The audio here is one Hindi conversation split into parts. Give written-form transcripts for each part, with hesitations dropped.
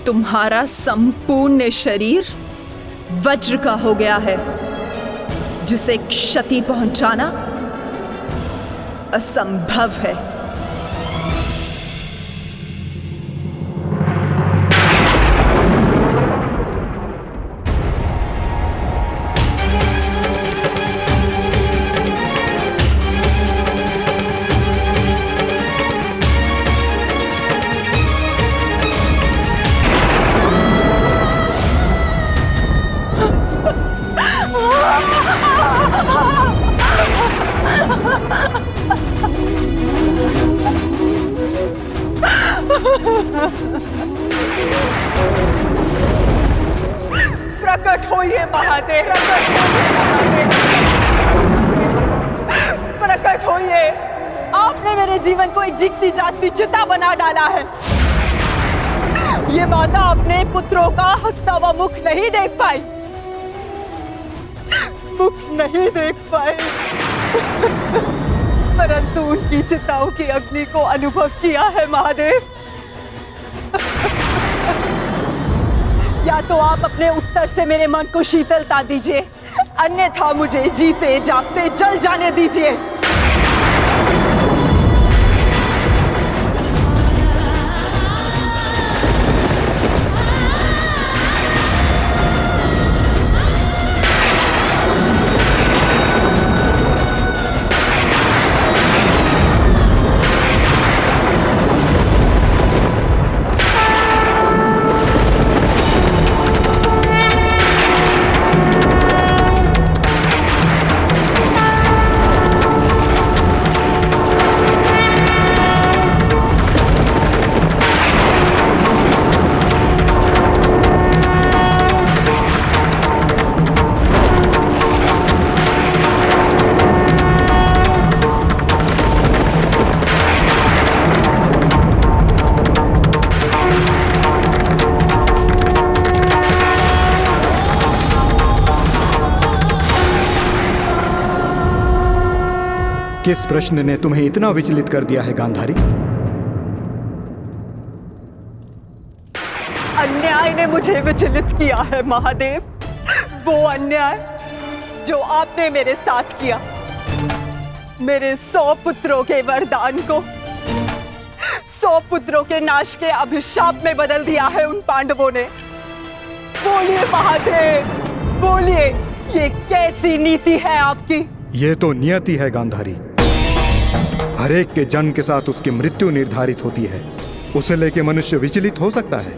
तुम्हारा संपूर्ण शरीर वज्र का हो गया है, जिसे क्षति पहुंचाना असंभव है। प्रकट होइए महादेव, प्रकट होइए। आपने मेरे जीवन को एक जीती जागती चिता बना डाला है। ये माता अपने पुत्रों का हंसता हुआ मुख नहीं देख पाई, मुख नहीं देख पाई, परंतु उनकी चिताओं की अग्नि को अनुभव किया है महादेव। या तो आप अपने उत्तर से मेरे मन को शीतलता दीजिए, अन्यथा मुझे जीते जागते जल जाने दीजिए। किस प्रश्न ने तुम्हें इतना विचलित कर दिया है गांधारी? अन्याय ने मुझे विचलित किया है महादेव। वो अन्याय जो आपने मेरे साथ किया। मेरे 100 पुत्रों के वरदान को 100 पुत्रों के नाश के अभिशाप में बदल दिया है उन पांडवों ने। बोलिए महादेव, बोलिए, ये कैसी नीति है आपकी? ये तो नियति है गांधारी। हर एक के जन्म के साथ उसकी मृत्यु निर्धारित होती है। उसे लेके मनुष्य विचलित हो सकता है,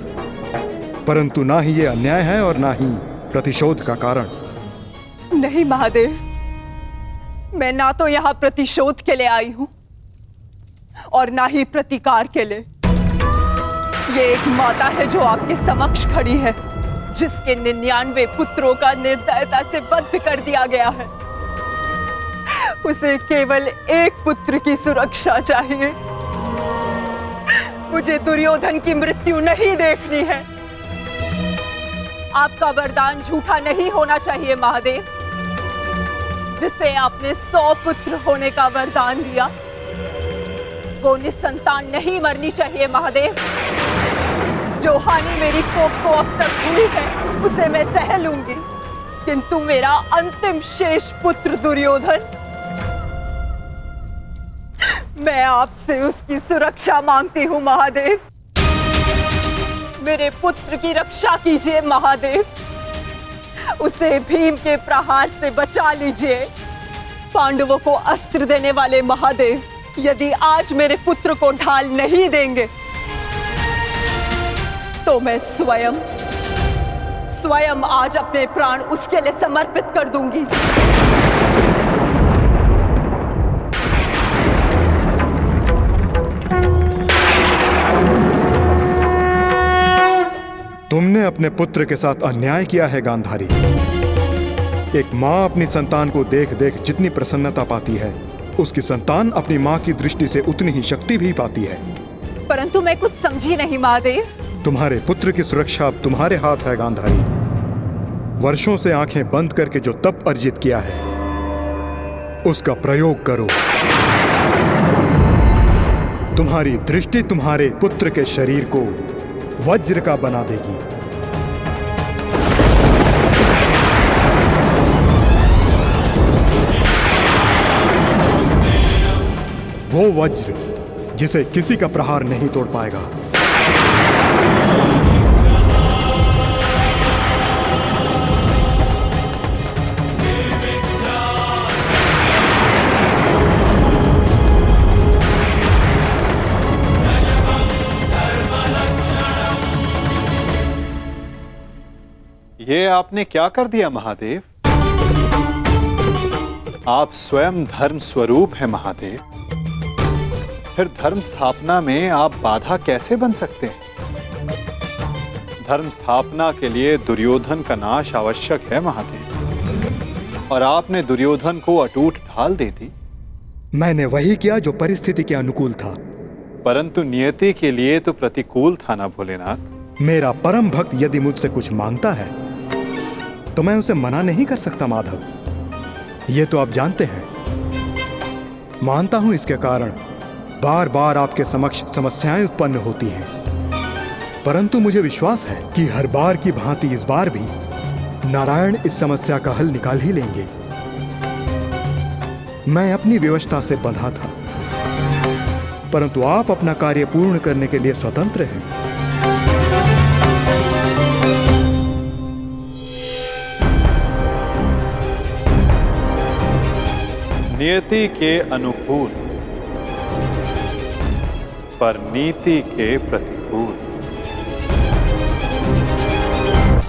परंतु ना ही ये अन्याय है और ना ही प्रतिशोध का कारण। नहीं महादेव, मैं ना तो यहाँ प्रतिशोध के लिए आई हूं और ना ही प्रतिकार के लिए। ये एक माता है जो आपके समक्ष खड़ी है, जिसके 99 पुत्रों का निर्दयता से वध कर दिया गया है। उसे केवल एक पुत्र की सुरक्षा चाहिए। मुझे दुर्योधन की मृत्यु नहीं देखनी है। आपका वरदान झूठा नहीं होना चाहिए महादेव। जिसे आपने 100 पुत्र होने का वरदान दिया, वो निसंतान नहीं मरनी चाहिए महादेव। जो हानि मेरी कोख को अब तक हुई है, उसे मैं सह लूंगी, किंतु मेरा अंतिम शेष पुत्र दुर्योधन, मैं आपसे उसकी सुरक्षा मांगती हूँ महादेव। मेरे पुत्र की रक्षा कीजिए महादेव। उसे भीम के प्रहार से बचा लीजिए। पांडवों को अस्त्र देने वाले महादेव, यदि आज मेरे पुत्र को ढाल नहीं देंगे, तो मैं स्वयं आज अपने प्राण उसके लिए समर्पित कर दूंगी। तुमने अपने पुत्र के साथ अन्याय किया है गांधारी। एक माँ अपनी संतान को देख देख जितनी प्रसन्नता पाती है, उसकी संतान अपनी माँ की दृष्टि से उतनी ही शक्ति भी पाती है। परंतु मैं कुछ समझी नहीं महादेव। तुम्हारे पुत्र की सुरक्षा अब तुम्हारे हाथ है गांधारी। वर्षों से आंखें बंद करके जो तप अर्जित किया है, उसका प्रयोग करो। तुम्हारी दृष्टि तुम्हारे पुत्र के शरीर को वज्र का बना देगी। वो वज्र जिसे किसी का प्रहार नहीं तोड़ पाएगा। ये आपने क्या कर दिया महादेव? आप स्वयं धर्म स्वरूप हैं महादेव, फिर धर्म स्थापना में आप बाधा कैसे बन सकते हैं? धर्म स्थापना के लिए दुर्योधन का नाश आवश्यक है महादेव, और आपने दुर्योधन को अटूट ढाल दे दी। मैंने वही किया जो परिस्थिति के अनुकूल था। परंतु नियति के लिए तो प्रतिकूल था ना भोलेनाथ। मेरा परम भक्त यदि मुझसे कुछ मांगता है तो मैं उसे मना नहीं कर सकता माधव, ये तो आप जानते हैं। मानता हूं इसके कारण बार बार आपके समक्ष समस्याएं उत्पन्न होती हैं, परंतु मुझे विश्वास है कि हर बार की भांति इस बार भी नारायण इस समस्या का हल निकाल ही लेंगे। मैं अपनी व्यवस्था से बंधा था, परंतु आप अपना कार्य पूर्ण करने के लिए स्वतंत्र हैं। नियति के अनुकूल पर नीति के प्रतिकूल।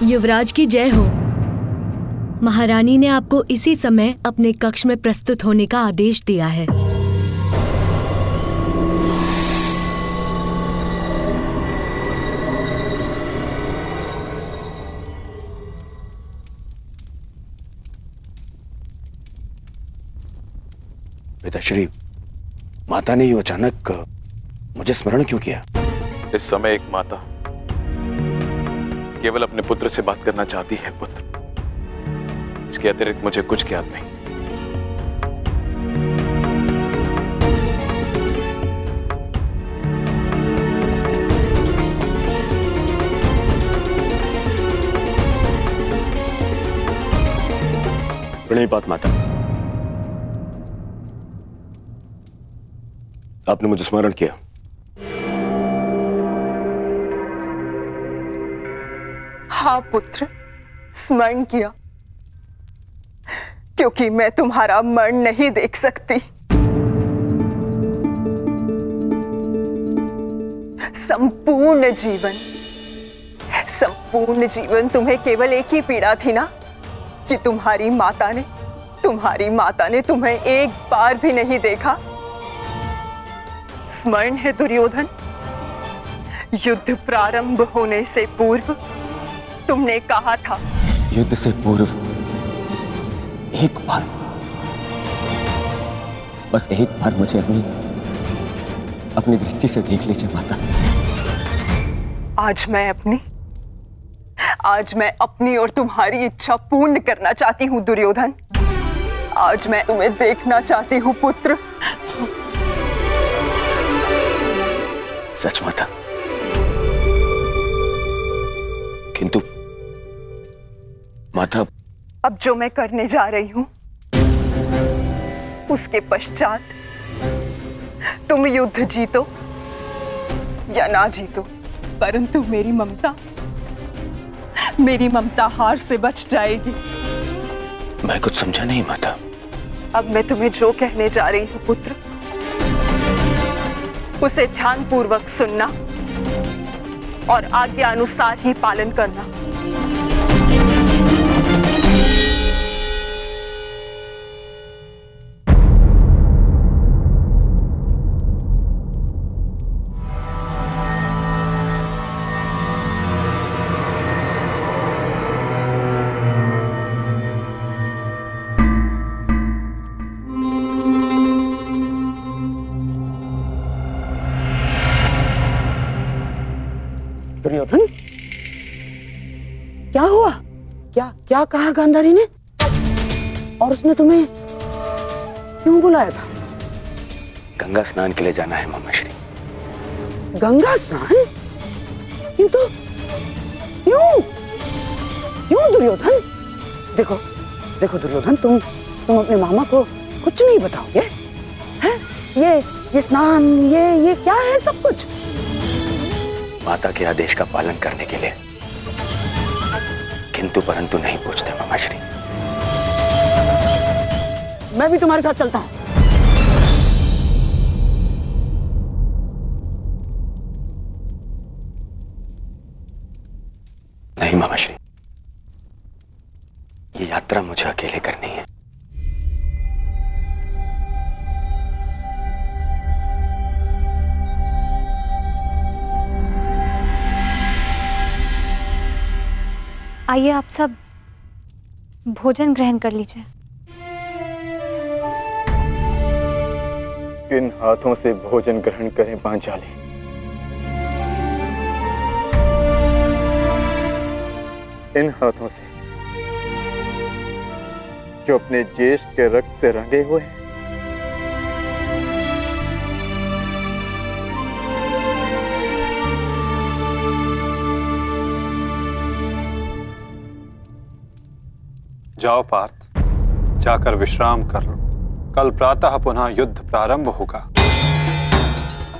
युवराज की जय हो। महारानी ने आपको इसी समय अपने कक्ष में प्रस्तुत होने का आदेश दिया है। पिताश्री, माता ने यूं अचानक मुझे स्मरण क्यों किया? इस समय एक माता केवल अपने पुत्र से बात करना चाहती है पुत्र, इसके अतिरिक्त मुझे कुछ ज्ञात नहीं। प्रणिपात माता, आपने मुझे स्मरण किया। हाँ पुत्र, स्मरण किया, क्योंकि मैं तुम्हारा मरण नहीं देख सकती। संपूर्ण जीवन तुम्हें केवल एक ही पीड़ा थी ना, कि तुम्हारी माता ने तुम्हें एक बार भी नहीं देखा। स्मरण है दुर्योधन, युद्ध प्रारंभ होने से पूर्व तुमने कहा था, युद्ध से पूर्व एक बार, बस एक बार मुझे अपनी दृष्टि से देख लीजिए माता। आज मैं अपनी और तुम्हारी इच्छा पूर्ण करना चाहती हूँ दुर्योधन। आज मैं तुम्हें देखना चाहती हूँ पुत्र। सच माता, किंतु माता, अब जो मैं करने जा रही हूं उसके पश्चात तुम युद्ध जीतो या ना जीतो, परंतु मेरी ममता हार से बच जाएगी। मैं कुछ समझा नहीं माता। अब मैं तुम्हें जो कहने जा रही हूं पुत्र, उसे ध्यानपूर्वक सुनना और आज्ञा अनुसार ही पालन करना। दुर्योधन, क्या हुआ? क्या कहा गांधारी ने? और उसने तुम्हें क्यों बुलाया था? गंगा स्नान के लिए जाना है मामा श्री। गंगा स्नान? किंतु क्यों क्यों दुर्योधन? देखो देखो दुर्योधन, तुम अपने मामा को कुछ नहीं बताओगे? हैं? ये स्नान, ये क्या है सब कुछ? माता के आदेश का पालन करने के लिए किंतु परंतु नहीं पूछते मामाश्री। मैं भी तुम्हारे साथ चलता हूं। नहीं मामाश्री, ये यात्रा मुझे अकेले करनी है। आइए आप सब भोजन ग्रहण कर लीजिए। इन हाथों से भोजन ग्रहण करें पांचाली। इन हाथों से जो अपने ज्येष्ठ के रक्त से रंगे हुए हैं। जाओ पार्थ, जाकर विश्राम कर लो। कल प्रातः पुनः युद्ध प्रारंभ होगा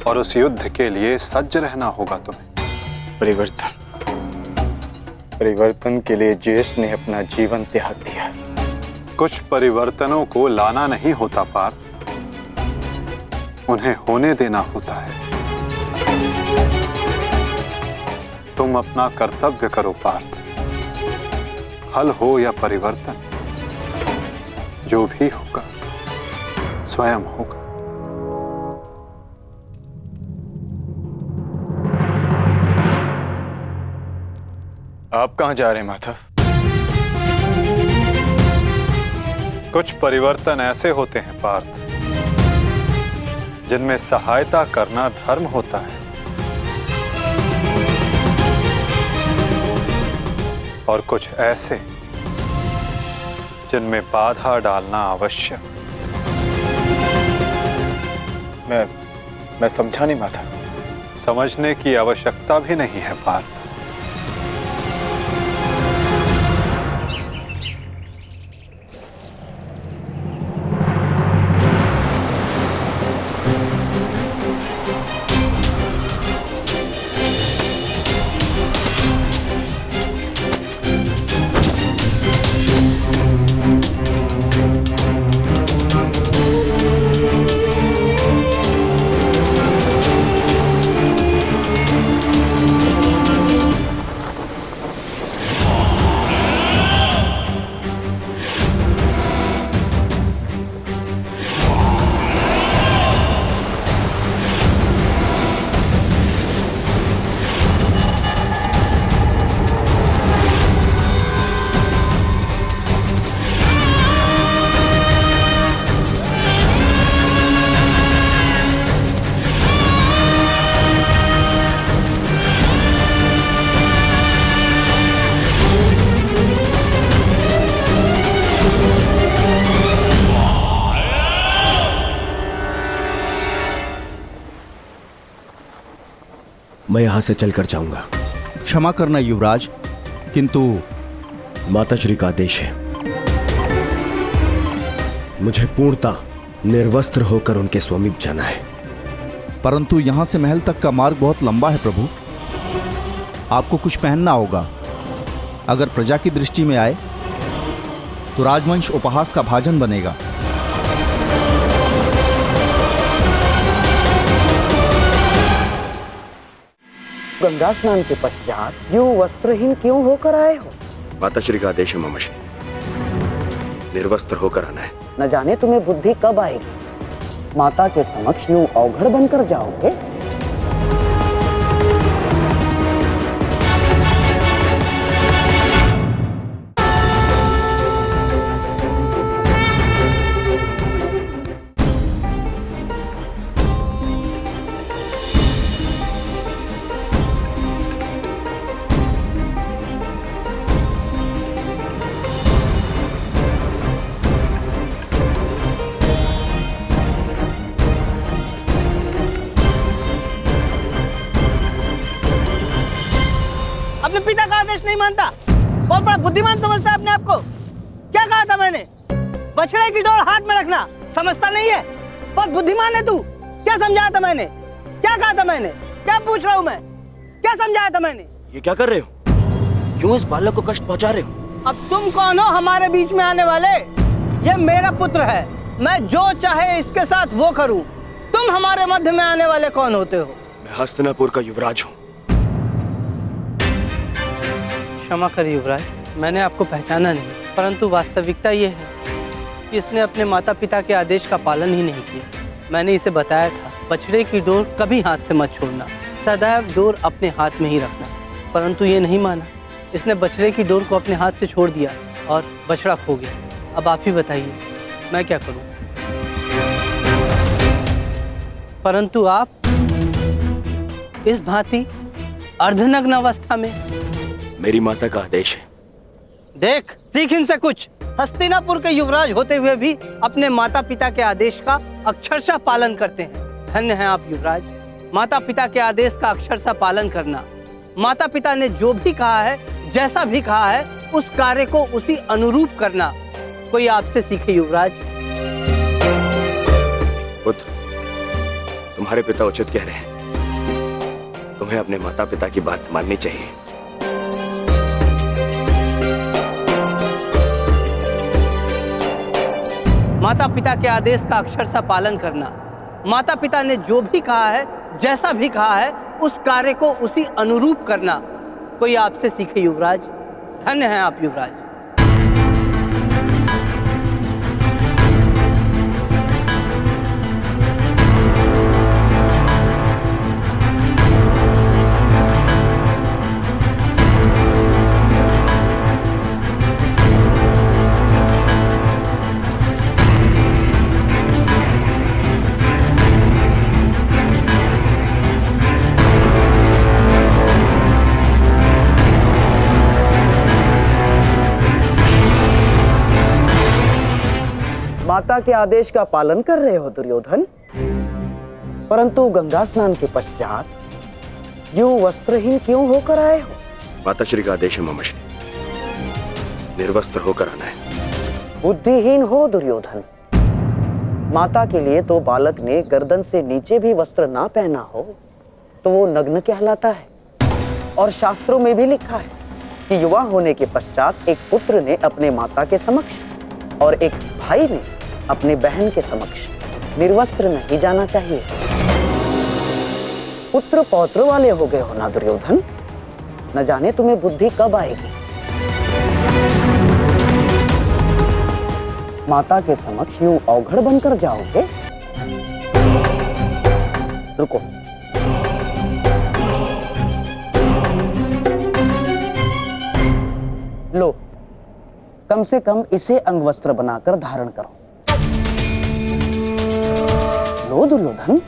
और उस युद्ध के लिए सज्ज रहना होगा तुम्हें। परिवर्तन के लिए ज्येष्ठ ने अपना जीवन त्याग दिया। कुछ परिवर्तनों को लाना नहीं होता पार्थ, उन्हें होने देना होता है। तुम अपना कर्तव्य करो पार्थ। फल हो या परिवर्तन, जो भी होगा स्वयं होगा। आप कहां जा रहे हैं माधव? कुछ परिवर्तन ऐसे होते हैं पार्थ जिनमें सहायता करना धर्म होता है और कुछ ऐसे जिनमें बाधा डालना आवश्यक। मैं समझा नहीं माता। समझने की आवश्यकता भी नहीं है पार्थ। मैं यहां से चलकर जाऊंगा। क्षमा करना युवराज, किंतु माताश्री का आदेश है। मुझे पूर्णतः निर्वस्त्र होकर उनके समीप जाना है। परंतु यहां से महल तक का मार्ग बहुत लंबा है प्रभु। आपको कुछ पहनना होगा। अगर प्रजा की दृष्टि में आए तो राजवंश उपहास का भाजन बनेगा। गंगा स्नान के पश्चात यूं वस्त्रहीन क्यों होकर आए हो? माताश्री का आदेश है मामाश्री, निर्वस्त्र होकर आना है। न जाने तुम्हें बुद्धि कब आएगी, माता के समक्ष यूं अवघड़ बनकर जाओगे? अपने पिता का आदेश नहीं मानता? बहुत बड़ा बुद्धिमान समझता है अपने आप को। क्या कहा था मैंने? बछड़े की डोर हाथ में रखना। समझता नहीं है? बहुत बुद्धिमान है तू। क्या समझाया था मैंने? क्या कहा था मैंने? क्या पूछ रहा हूँ मैं? क्या समझाया था मैंने? ये क्या कर रहे हो? क्यों इस बालक को कष्ट पहुंचा रहे हो? अब तुम कौन हो हमारे बीच में आने वाले? ये मेरा पुत्र है, मैं जो चाहे इसके साथ वो करूं। तुम हमारे मध्य में आने वाले कौन होते हो? मैं हस्तिनापुर का युवराज हूँ। क्षमा करिए युवराज, मैंने आपको पहचाना नहीं, परंतु वास्तविकता ये है कि इसने अपने माता पिता के आदेश का पालन ही नहीं किया। मैंने इसे बताया था, बछड़े की डोर कभी हाथ से मत छोड़ना, सदैव डोर अपने हाथ में ही रखना, परंतु ये नहीं माना। इसने बछड़े की डोर को अपने हाथ से छोड़ दिया और बछड़ा खो गया। अब आप ही बताइए, मैं क्या करूं? परंतु आप इस भांति अर्धनग्न अवस्था में। मेरी माता का आदेश है। देख, सीख इनसे कुछ। हस्तिनापुर के युवराज होते हुए भी अपने माता पिता के आदेश का अक्षरशः पालन करते हैं। धन्य हैं आप युवराज। माता पिता के आदेश का अक्षरशः पालन करना, माता पिता ने जो भी कहा है, जैसा भी कहा है, उस कार्य को उसी अनुरूप करना कोई आपसे सीखे युवराज। पुत्र, तुम्हारे पिता उचित कह रहे हैं। तुम्हें अपने माता पिता की बात माननी चाहिए। माता पिता के आदेश का अक्षरशः पालन करना, माता पिता ने जो भी कहा है, जैसा भी कहा है, उस कार्य को उसी अनुरूप करना कोई आपसे सीखे युवराज। धन्य हैं आप युवराज। माता के आदेश का पालन कर रहे हो दुर्योधन, परंतु गंगा स्नान के पश्चात यूं वस्त्रहीन क्यों होकर आए हो? माताश्री का आदेश है मामाश्री, निर्वस्त्र होकर आना है। बुद्धिहीन हो दुर्योधन। माता के लिए तो बालक ने गर्दन से नीचे भी वस्त्र ना पहना हो तो वो नग्न कहलाता है। और शास्त्रों में भी लिखा है कि युवा होने के पश्चात एक पुत्र ने अपने माता के समक्ष और एक भाई ने अपने बहन के समक्ष निर्वस्त्र नहीं जाना चाहिए। पुत्र पौत्र वाले हो गए हो ना दुर्योधन, न जाने तुम्हें बुद्धि कब आएगी। माता के समक्ष यूं अवघड़ बनकर जाओगे? रुको, लो, कम से कम इसे अंगवस्त्र बनाकर धारण करो। लो दुर्योधन।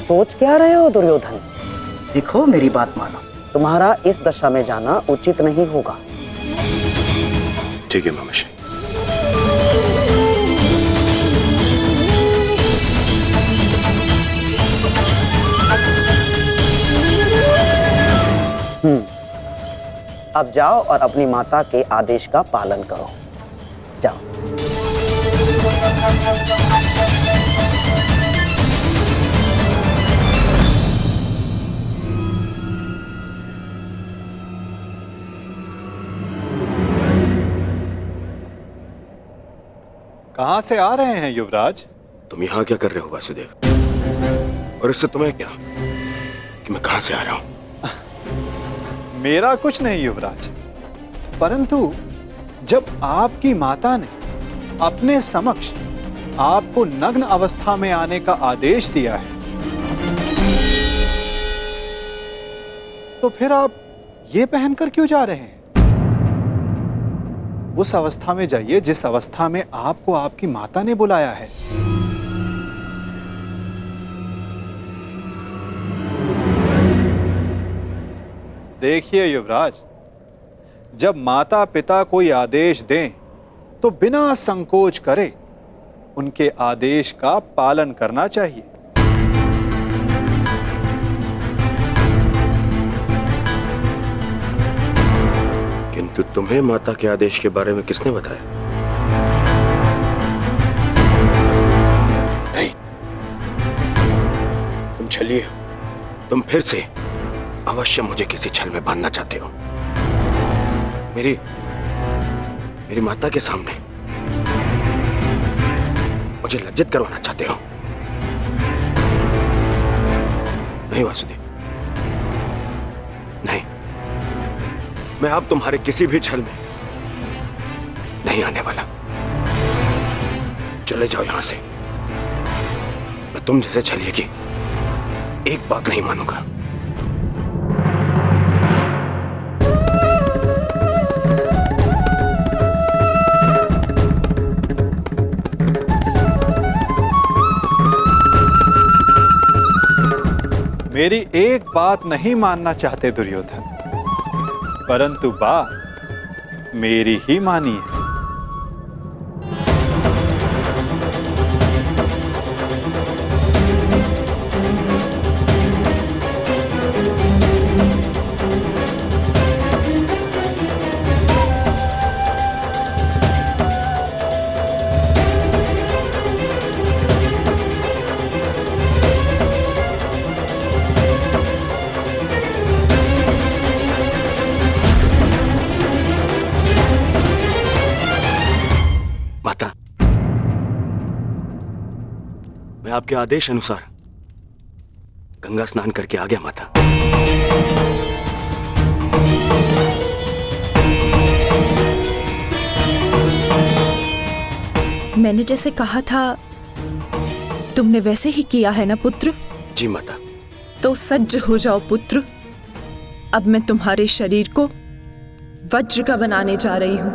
सोच क्या रहे हो दुर्योधन? देखो, मेरी बात मानो, तुम्हारा इस दशा में जाना उचित नहीं होगा। ठीक है मामाश्री। अब जाओ और अपनी माता के आदेश का पालन करो। जाओ। कहां से आ रहे हैं युवराज? तुम यहाँ क्या कर रहे हो वासुदेव? और इससे तुम्हें क्या कि मैं कहां से आ रहा हूं? मेरा कुछ नहीं युवराज, परंतु जब आपकी माता ने अपने समक्ष आपको नग्न अवस्था में आने का आदेश दिया है, तो फिर आप ये पहनकर क्यों जा रहे हैं? उस अवस्था में जाइए जिस अवस्था में आपको आपकी माता ने बुलाया है। देखिए युवराज, जब माता पिता कोई आदेश दें तो बिना संकोच करे उनके आदेश का पालन करना चाहिए। किंतु तुम्हें माता के आदेश के बारे में किसने बताया? नहीं, तुम छलिए हो। तुम फिर से अवश्य मुझे किसी छल में बांधना चाहते हो। मेरी माता के सामने मुझे लज्जित करवाना चाहते हो। नहीं वासुदेव, नहीं, मैं अब तुम्हारे किसी भी छल में नहीं आने वाला। चले जाओ यहां से। मैं तुम जैसे छलिए की एक बात नहीं मानूंगा। मेरी एक बात नहीं मानना चाहते दुर्योधन, परंतु बात मेरी ही मानिए। आपके आदेश अनुसार गंगा स्नान करके आ गया माता। मैंने जैसे कहा था तुमने वैसे ही किया है ना पुत्र? जी माता। तो सज्ज हो जाओ पुत्र। अब मैं तुम्हारे शरीर को वज्र का बनाने जा रही हूं।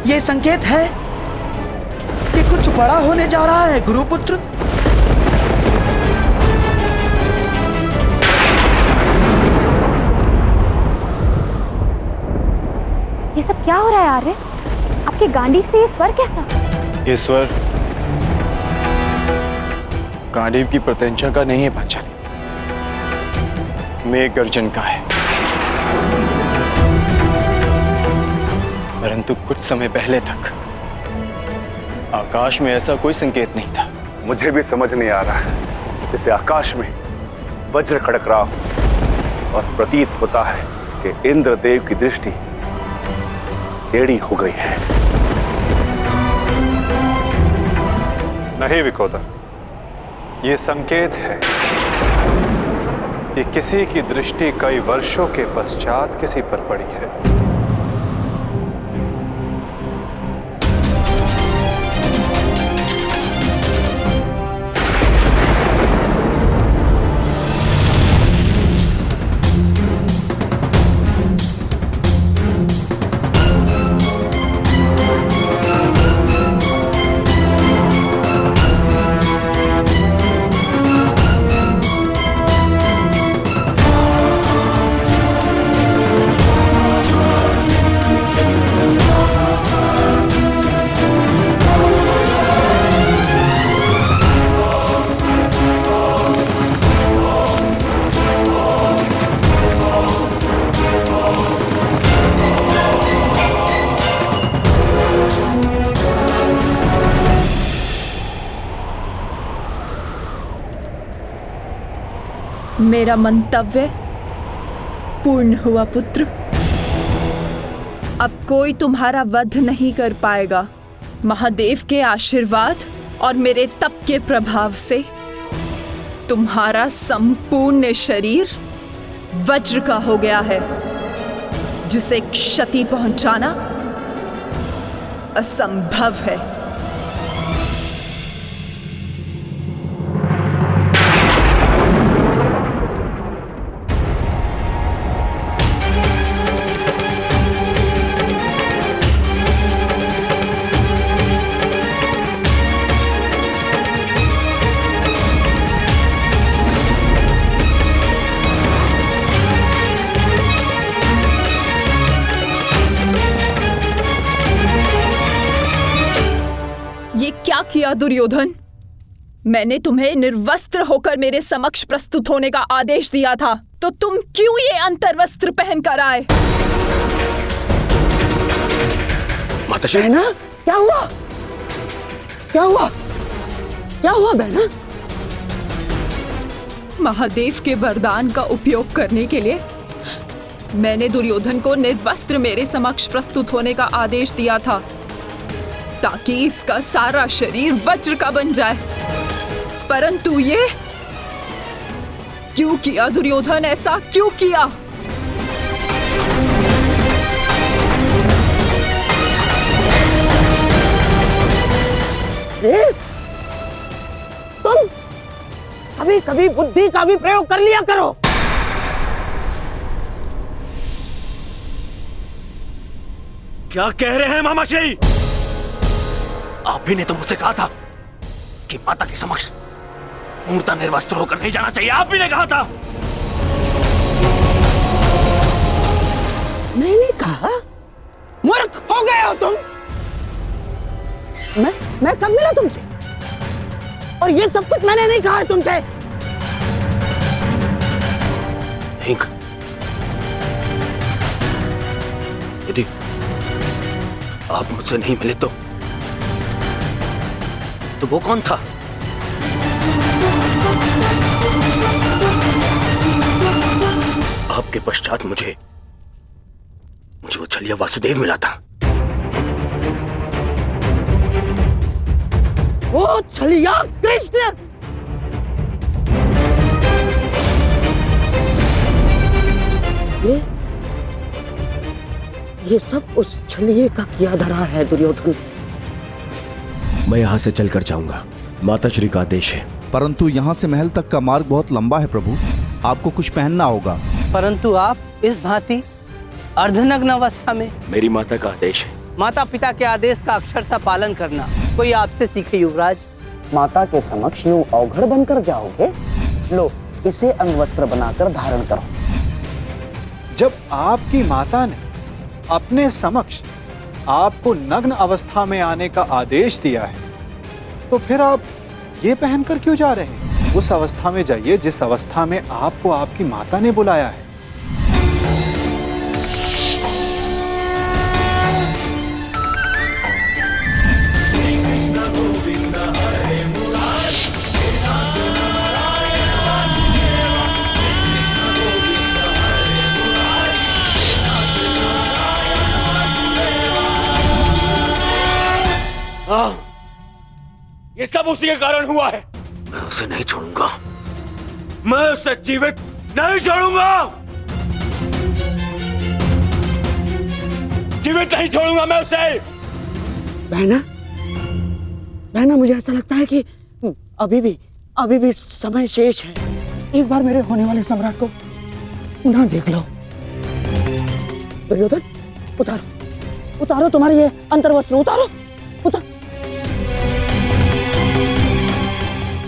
ये संकेत है कि कुछ बड़ा होने जा रहा है गुरुपुत्र। ये सब क्या हो रहा है आर्य? आपके गांडीव से ये स्वर कैसा? ये स्वर गांडीव की प्रत्यंचा का नहीं है पांचाली। मेघ गर्जन का है, परंतु कुछ समय पहले तक आकाश में ऐसा कोई संकेत नहीं था। मुझे भी समझ नहीं आ रहा है, जैसे आकाश में वज्र खड़क रहा हो और प्रतीत होता है कि इंद्रदेव की दृष्टि टेढ़ी हो गई है। नहीं विकोदर, ये संकेत है कि किसी की दृष्टि कई वर्षों के पश्चात किसी पर पड़ी है। मेरा मंतव्य पूर्ण हुआ पुत्र। अब कोई तुम्हारा वध नहीं कर पाएगा। महादेव के आशीर्वाद और मेरे तप के प्रभाव से तुम्हारा संपूर्ण शरीर वज्र का हो गया है, जिसे क्षति पहुंचाना असंभव है। क्या किया दुर्योधन? मैंने तुम्हें निर्वस्त्र होकर मेरे समक्ष प्रस्तुत होने का आदेश दिया था, तो तुम क्यों ये अंतर्वस्त्र पहनकर आए? माताश्री, बहना, क्या हुआ? क्या हुआ? क्या हुआ बहना? महादेव के वरदान का उपयोग करने के लिए मैंने दुर्योधन को निर्वस्त्र मेरे समक्ष प्रस्तुत होने का आदेश दिया था, ताकि इसका सारा शरीर वज्र का बन जाए। परंतु ये क्यों किया दुर्योधन? ऐसा क्यों किया? तुम कभी कभी बुद्धि का भी प्रयोग कर लिया करो। क्या कह रहे हैं मामाश्री? आप ही ने तो मुझसे कहा था कि माता के समक्ष पूर्णतः निर्वस्त्र होकर नहीं जाना चाहिए। आप ही ने कहा था। मैंने कहा? मूर्ख हो गए हो तुम। मैं कब मिला तुमसे? और ये सब कुछ मैंने नहीं कहा है तुमसे। नहीं, यदि आप मुझसे नहीं मिले तो वो कौन था? आपके पश्चात मुझे वो छलिया वासुदेव मिला था। वो छलिया कृष्ण। ये सब उस छलिए का किया धरा है दुर्योधन। मैं यहाँ से चलकर जाऊंगा, माताश्री का आदेश है। परंतु यहाँ से महल तक का मार्ग बहुत लंबा है प्रभु, आपको कुछ पहनना होगा। परंतु आप इस भांति अर्धनग्न अवस्था में? मेरी माता का आदेश है। माता पिता के आदेश का अक्षरशः पालन करना कोई आपसे सीखे युवराज। माता के समक्ष यूं अवघड़ बनकर जाओगे? लो, इसे अंगवस्त्र बनाकर धारण करो। जब आपकी माता ने अपने समक्ष आपको नग्न अवस्था में आने का आदेश दिया है, तो फिर आप ये पहनकर क्यों जा रहे हैं? उस अवस्था में जाइए जिस अवस्था में आपको आपकी माता ने बुलाया है। ये सब उसी के कारण हुआ है। मैं उसे नहीं छोड़ूंगा, मैं उसे जीवित नहीं छोड़ूंगा, जीवित नहीं छोड़ूंगा मैं उसे। बहना, बहना, मुझे ऐसा लगता है कि अभी भी समय शेष है। एक बार मेरे होने वाले सम्राट को पुनः देख लो। दुर्योधन, उतारो तुम्हारे ये अंतर्वस्त्र, उतारो।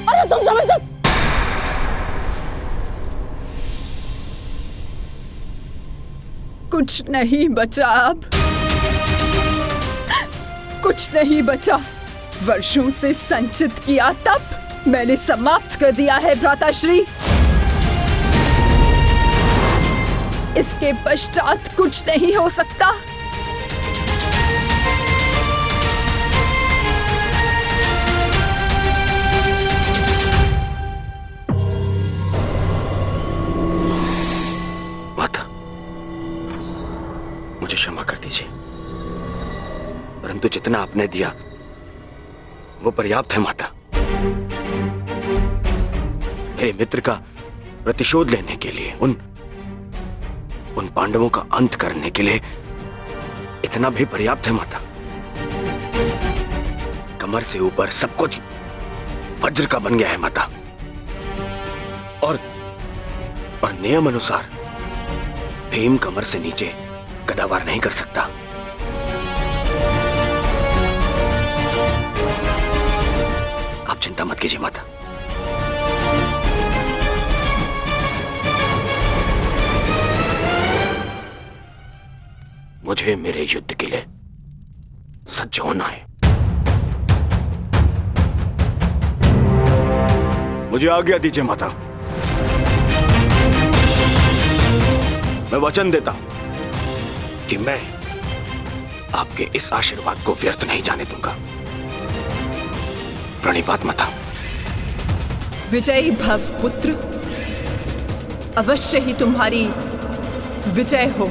अरे तुम समझ सकते। कुछ नहीं बचा अब, कुछ नहीं बचा। वर्षों से संचित किया तप मैंने समाप्त कर दिया है भ्राताश्री। इसके पश्चात कुछ नहीं हो सकता। मुझे क्षमा कर दीजिए, परंतु जितना आपने दिया वो पर्याप्त है माता। मेरे मित्र का प्रतिशोध लेने के लिए, उन पांडवों का अंत करने के लिए इतना भी पर्याप्त है माता। कमर से ऊपर सब कुछ वज्र का बन गया है माता, और नियम अनुसार भीम कमर से नीचे गदावार नहीं कर सकता। आप चिंता मत कीजिए माता। मुझे मेरे युद्ध के लिए सज्ज होना है। मुझे आज्ञा दीजिए माता। मैं वचन देता हूं कि मैं आपके इस आशीर्वाद को व्यर्थ नहीं जाने दूंगा। प्रणिपात माता। विजयी भव पुत्र, अवश्य ही तुम्हारी विजय हो।